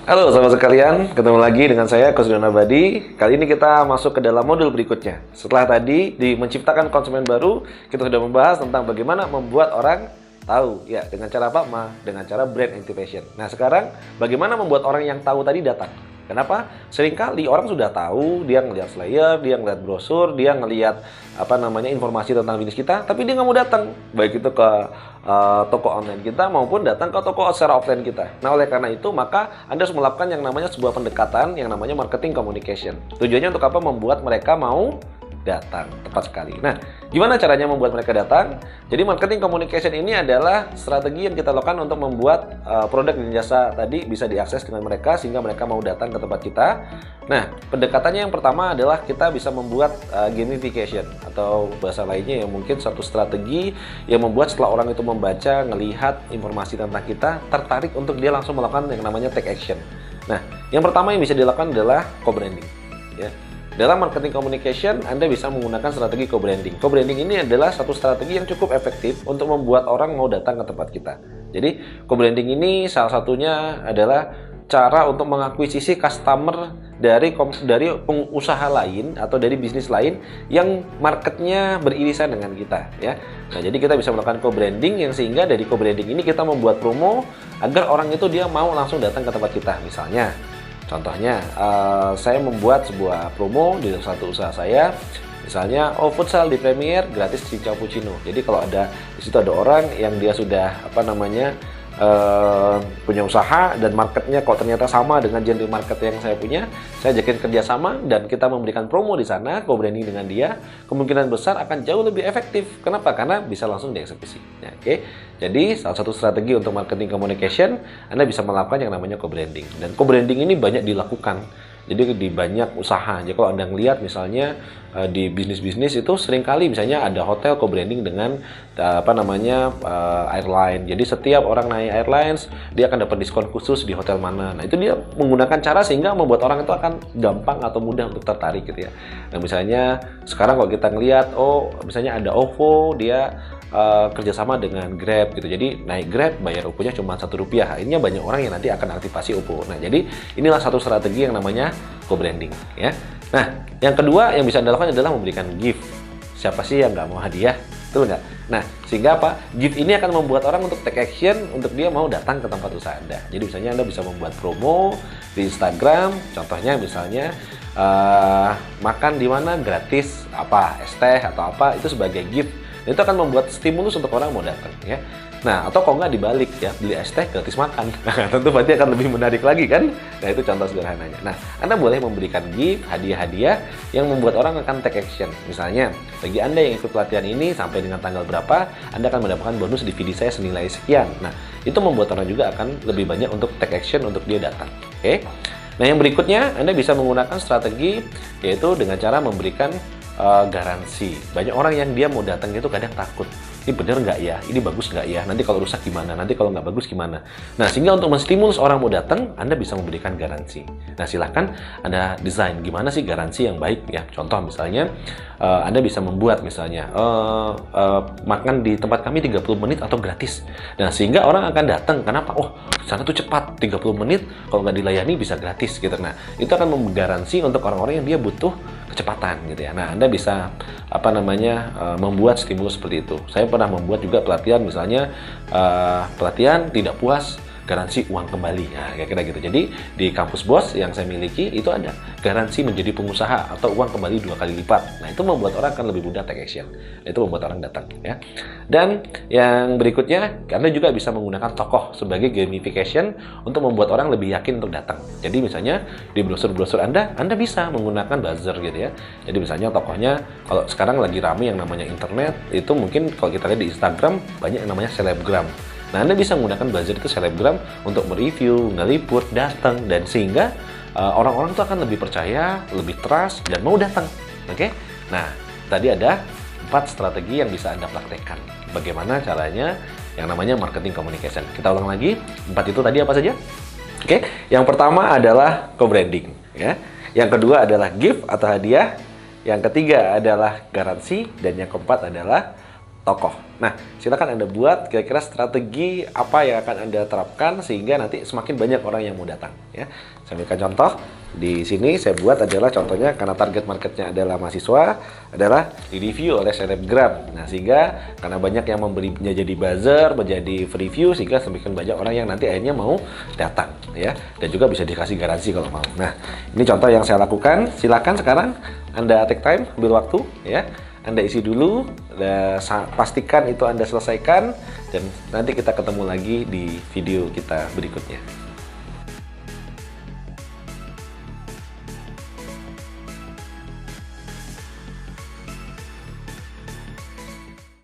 Halo sahabat sekalian, ketemu lagi dengan saya Coach Don Abadi. Kali ini kita masuk ke dalam modul berikutnya. Setelah tadi di menciptakan konsumen baru, kita sudah membahas tentang bagaimana membuat orang tahu. Ya, dengan cara apa? Dengan cara brand activation. Nah, sekarang bagaimana membuat orang yang tahu tadi datang? Kenapa? Seringkali orang sudah tahu, dia ngelihat flyer, dia ngelihat brosur, dia ngelihat informasi tentang bisnis kita, tapi dia nggak mau datang, baik itu ke toko online kita maupun datang ke toko secara offline kita. Nah, oleh karena itu maka Anda harus melakukan yang namanya sebuah pendekatan yang namanya marketing communication. Tujuannya untuk apa? Membuat mereka mau datang, tepat sekali. Nah, gimana caranya membuat mereka datang? Jadi marketing communication ini adalah strategi yang kita lakukan untuk membuat produk dan jasa tadi bisa diakses dengan mereka sehingga mereka mau datang ke tempat kita. Nah, pendekatannya yang pertama adalah kita bisa membuat gamification atau bahasa lainnya yang mungkin satu strategi yang membuat setelah orang itu membaca, ngelihat informasi tentang kita, tertarik untuk dia langsung melakukan yang namanya take action. Nah, yang pertama yang bisa dilakukan adalah co-branding, ya. Dalam marketing communication, Anda bisa menggunakan strategi co-branding. Co-branding ini adalah satu strategi yang cukup efektif untuk membuat orang mau datang ke tempat kita. Jadi, co-branding ini salah satunya adalah cara untuk mengakuisisi customer dari pengusaha lain atau dari bisnis lain yang marketnya beririsan dengan kita, ya. Nah, jadi kita bisa melakukan co-branding yang sehingga dari co-branding ini kita membuat promo agar orang itu dia mau langsung datang ke tempat kita. Misalnya, contohnya, saya membuat sebuah promo di satu usaha saya, misalnya, futsal di Premier gratis cappuccino. Jadi kalau di situ ada orang yang dia sudah punya usaha dan marketnya kok ternyata sama dengan genre market yang saya punya, saya ajakin kerjasama dan kita memberikan promo di sana, co-branding dengan dia, kemungkinan besar akan jauh lebih efektif. Kenapa? Karena bisa langsung dieksekusi. Ya, oke. Jadi salah satu strategi untuk marketing communication, Anda bisa melakukan yang namanya co-branding. Dan co-branding ini banyak dilakukan. Jadi di banyak usaha. Jadi kalau Anda ngelihat misalnya di bisnis-bisnis itu seringkali misalnya ada hotel co-branding dengan airline. Jadi setiap orang naik airlines dia akan dapat diskon khusus di hotel mana. Nah, itu dia menggunakan cara sehingga membuat orang itu akan gampang atau mudah untuk tertarik gitu ya. Nah, misalnya sekarang kalau kita ngelihat misalnya ada OVO, dia kerjasama dengan Grab gitu. Jadi naik Grab bayar OVO-nya cuma Rp1. Akhirnya banyak orang yang nanti akan aktifasi OVO. Nah, jadi inilah satu strategi yang namanya co-branding, ya. Nah, yang kedua yang bisa Anda lakukan adalah memberikan gift. Siapa sih yang nggak mau hadiah? Betul nggak? Nah, sehingga apa? Gift ini akan membuat orang untuk take action, untuk dia mau datang ke tempat usaha Anda. Jadi misalnya Anda bisa membuat promo di Instagram, contohnya misalnya makan di mana gratis es teh atau apa, itu sebagai gift. Itu akan membuat stimulus untuk orang mau datang, ya. Nah, atau kalau nggak dibalik ya, beli es teh gratis makan. Nah, tentu berarti akan lebih menarik lagi kan? Nah, itu contoh sederhananya. Nah, Anda boleh memberikan gift, hadiah-hadiah yang membuat orang akan take action. Misalnya, bagi Anda yang ikut pelatihan ini sampai dengan tanggal berapa, Anda akan mendapatkan bonus DVD saya senilai sekian. Nah, itu membuat orang juga akan lebih banyak untuk take action untuk dia datang. Oke? Nah, yang berikutnya, Anda bisa menggunakan strategi yaitu dengan cara memberikan garansi. Banyak orang yang dia mau datang itu kadang takut. Ini bener nggak ya? Ini bagus nggak ya? Nanti kalau rusak gimana? Nanti kalau nggak bagus gimana? Nah, sehingga untuk menstimulus orang mau datang, Anda bisa memberikan garansi. Nah, silahkan Anda desain gimana sih garansi yang baik ya. Contoh misalnya, Anda bisa membuat misalnya makan di tempat kami 30 menit atau gratis. Nah, sehingga orang akan datang. Kenapa? Sana tuh cepat, 30 menit, kalau nggak dilayani bisa gratis gitu. Nah, itu akan menggaransi untuk orang-orang yang dia butuh kecepatan gitu ya. Nah, Anda bisa membuat stimulus seperti itu. Saya pernah membuat juga pelatihan misalnya pelatihan tidak puas garansi uang kembali. Nah, kira-kira gitu. Jadi di kampus BOS yang saya miliki itu ada garansi menjadi pengusaha atau uang kembali 2 kali lipat. Nah, itu membuat orang akan lebih mudah take action. Itu membuat orang datang ya. Dan yang berikutnya, Anda juga bisa menggunakan tokoh sebagai gamification untuk membuat orang lebih yakin untuk datang. Jadi misalnya di brosur-brosur Anda bisa menggunakan buzzer gitu ya. Jadi misalnya tokohnya kalau sekarang lagi rame yang namanya internet, itu mungkin kalau kita lihat di Instagram banyak yang namanya selebgram. Nah, Anda bisa menggunakan buzzer itu selebgram untuk mereview, ngeliput, datang, dan sehingga orang-orang itu akan lebih percaya, lebih trust, dan mau datang. Oke? Nah, tadi ada 4 strategi yang bisa Anda praktekkan. Bagaimana caranya yang namanya marketing communication. Kita ulang lagi, 4 itu tadi apa saja? Oke? Yang pertama adalah co-branding. Ya. Yang kedua adalah gift atau hadiah. Yang ketiga adalah garansi. Dan yang keempat adalah tokoh. Nah, silakan Anda buat kira-kira strategi apa yang akan Anda terapkan sehingga nanti semakin banyak orang yang mau datang ya. Saya berikan contoh. Di sini saya buat adalah contohnya karena target marketnya adalah mahasiswa, adalah di-review oleh selebgram. Nah, sehingga karena banyak yang membelinya jadi buzzer, menjadi free view sehingga semakin banyak orang yang nanti akhirnya mau datang ya. Dan juga bisa dikasih garansi kalau mau. Nah, ini contoh yang saya lakukan. Silakan sekarang Anda take time, ambil waktu ya. Anda isi dulu, pastikan itu Anda selesaikan, dan nanti kita ketemu lagi di video kita berikutnya.